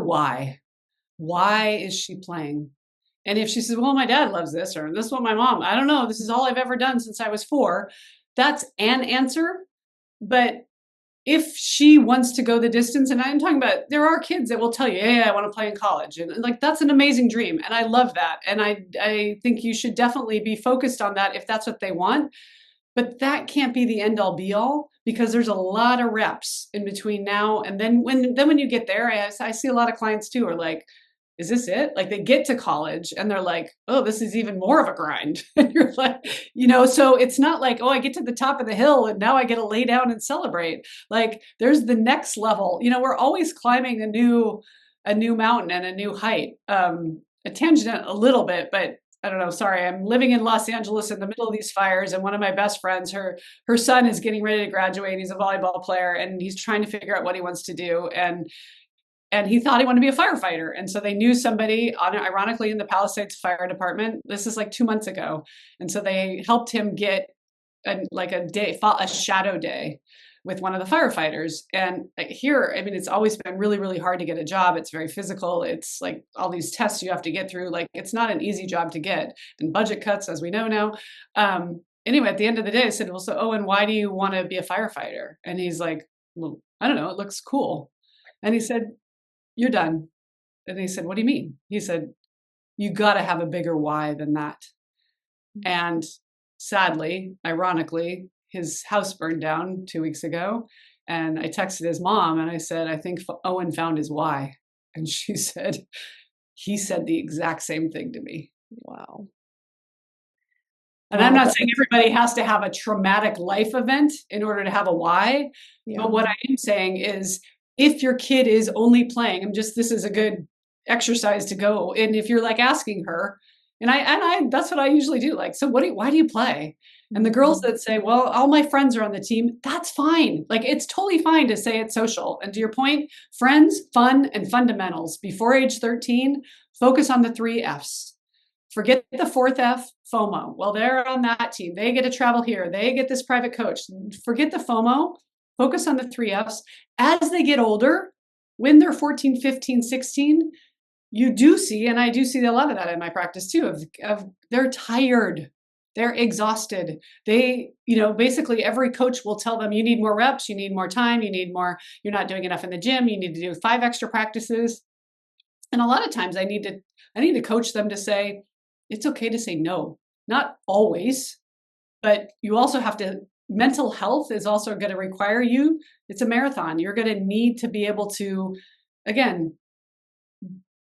why. Why is she playing? And if she says, well, my dad loves this, or this is what my mom, I don't know, this is all I've ever done since I was 4, that's an answer. But if she wants to go the distance, and I'm talking about, there are kids that will tell you, yeah, I want to play in college. And like, that's an amazing dream. And I love that. And I think you should definitely be focused on that if that's what they want. But that can't be the end all be all, because there's a lot of reps in between now and then. When you get there, I see a lot of clients too are like, is this it? Like they get to college and they're like, oh, this is even more of a grind. And you're like, so it's not like, oh, I get to the top of the hill and now I get to lay down and celebrate. Like there's the next level. We're always climbing a new mountain and a new height. A tangent a little bit, but I don't know. Sorry, I'm living in Los Angeles in the middle of these fires, and one of my best friends, her son is getting ready to graduate. He's a volleyball player, and he's trying to figure out what he wants to do. And he thought he wanted to be a firefighter. And so they knew somebody, ironically, in the Palisades Fire Department. This is like 2 months ago. And so they helped him get a shadow day with one of the firefighters. And here, I mean, it's always been really, really hard to get a job. It's very physical. It's like all these tests you have to get through. Like it's not an easy job to get, and budget cuts, as we know now. Anyway, at the end of the day, I said, well, so, and why do you want to be a firefighter? And he's like, well, I don't know. It looks cool. And he said, you're done. And he said, what do you mean? He said, you got to have a bigger why than that. And sadly, ironically, his house burned down 2 weeks ago. And I texted his mom and I said, I think Owen found his why. And she said, he said the exact same thing to me. Wow. And I'm not saying everybody has to have a traumatic life event in order to have a why. Yeah. But what I am saying is, if your kid is only playing, this is a good exercise to go. And if you're like asking her, and I that's what I usually do. Like, so why do you play? And the girls that say, well, all my friends are on the team, that's fine. Like, it's totally fine to say it's social. And to your point, friends, fun, and fundamentals. Before age 13, focus on the 3 Fs. Forget the 4th F, FOMO. Well, they're on that team. They get to travel here. They get this private coach. Forget the FOMO. Focus on the 3 Fs. As they get older, when they're 14, 15, 16, you do see, and I do see a lot of that in my practice too, of they're tired. They're exhausted. They, basically every coach will tell them, you need more reps, you need more time, you're not doing enough in the gym, you need to do 5 extra practices. And a lot of times I need to coach them to say, it's okay to say no. Not always, but you also have to, mental health is also going to require you. It's a marathon. You're going to need to be able to, again,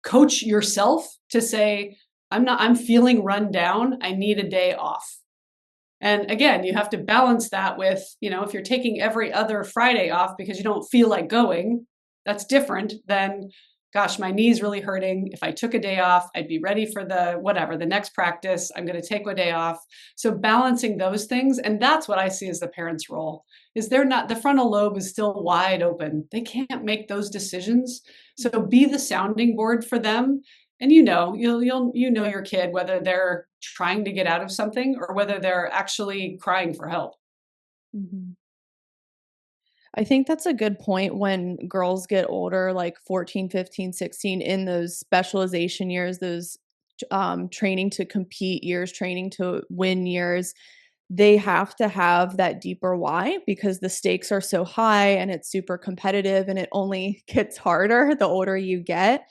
coach yourself to say, I'm feeling run down. I need a day off. And again, you have to balance that with, if you're taking every other Friday off because you don't feel like going, that's different than, gosh, my knee's really hurting. If I took a day off, I'd be ready for the next practice. I'm going to take a day off. So balancing those things. And that's what I see as the parent's role, is the frontal lobe is still wide open. They can't make those decisions. So be the sounding board for them. And you'll your kid, whether they're trying to get out of something or whether they're actually crying for help. Mm-hmm. I think that's a good point when girls get older, like 14, 15, 16, in those specialization years, those training to compete years, training to win years. They have to have that deeper why, because the stakes are so high and it's super competitive, and it only gets harder the older you get.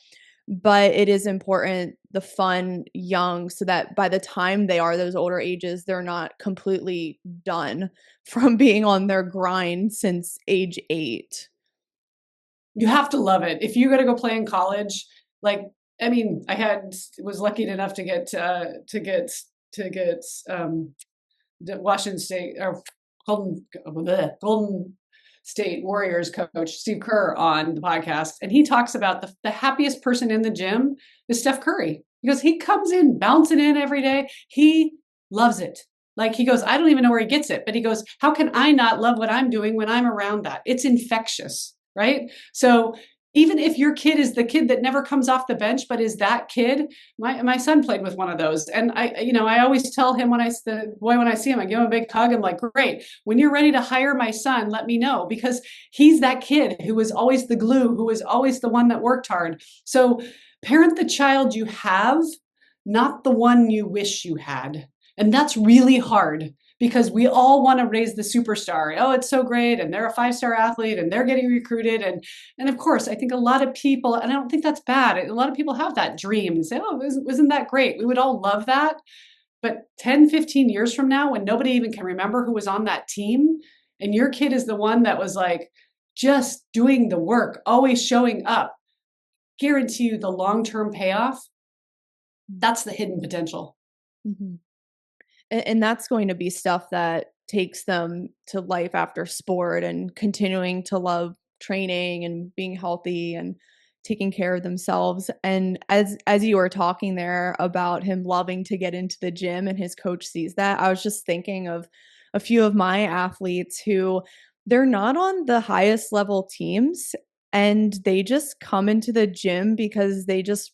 But it is important, the fun young, so that by the time they are those older ages, they're not completely done from being on their grind since age 8. You have to love it. If you're going to go play in college, I was lucky enough to get Washington State or Golden State Warriors coach Steve Kerr on the podcast, and he talks about the happiest person in the gym is Steph Curry, because he comes in bouncing in every day. He loves it. Like, he goes, I don't even know where he gets it, but he goes, how can I not love what I'm doing when I'm around that? It's infectious, right? So even if your kid is the kid that never comes off the bench, but is that kid, my son played with one of those. And I always tell him when I see him, I give him a big hug. I'm like, great. When you're ready to hire my son, let me know, because he's that kid who was always the glue, who was always the one that worked hard. So parent the child you have, not the one you wish you had. And that's really hard, because we all want to raise the superstar. Oh, it's so great, and they're a 5-star athlete, and they're getting recruited, and of course, I think a lot of people, and I don't think that's bad. A lot of people have that dream and say, "Oh, wasn't that great?" We would all love that. But 10, 15 years from now, when nobody even can remember who was on that team, and your kid is the one that was like just doing the work, always showing up, guarantee you the long-term payoff, that's the hidden potential. Mhm. And that's going to be stuff that takes them to life after sport and continuing to love training and being healthy and taking care of themselves. And as you were talking there about him loving to get into the gym and his coach sees that, I was just thinking of a few of my athletes who they're not on the highest level teams and they just come into the gym because they just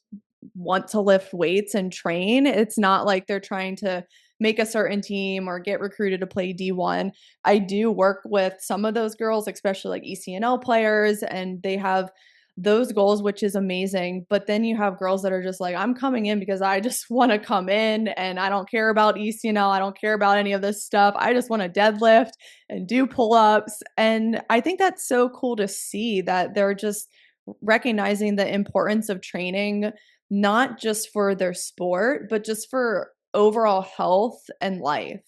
want to lift weights and train. It's not like they're trying to make a certain team or get recruited to play D1. I do work with some of those girls, especially like ECNL players, and they have those goals, which is amazing. But then you have girls that are just like, I'm coming in because I just want to come in and I don't care about ECNL. I don't care about any of this stuff. I just want to deadlift and do pull ups. And I think that's so cool to see that they're just recognizing the importance of training, not just for their sport, but just for overall health and life.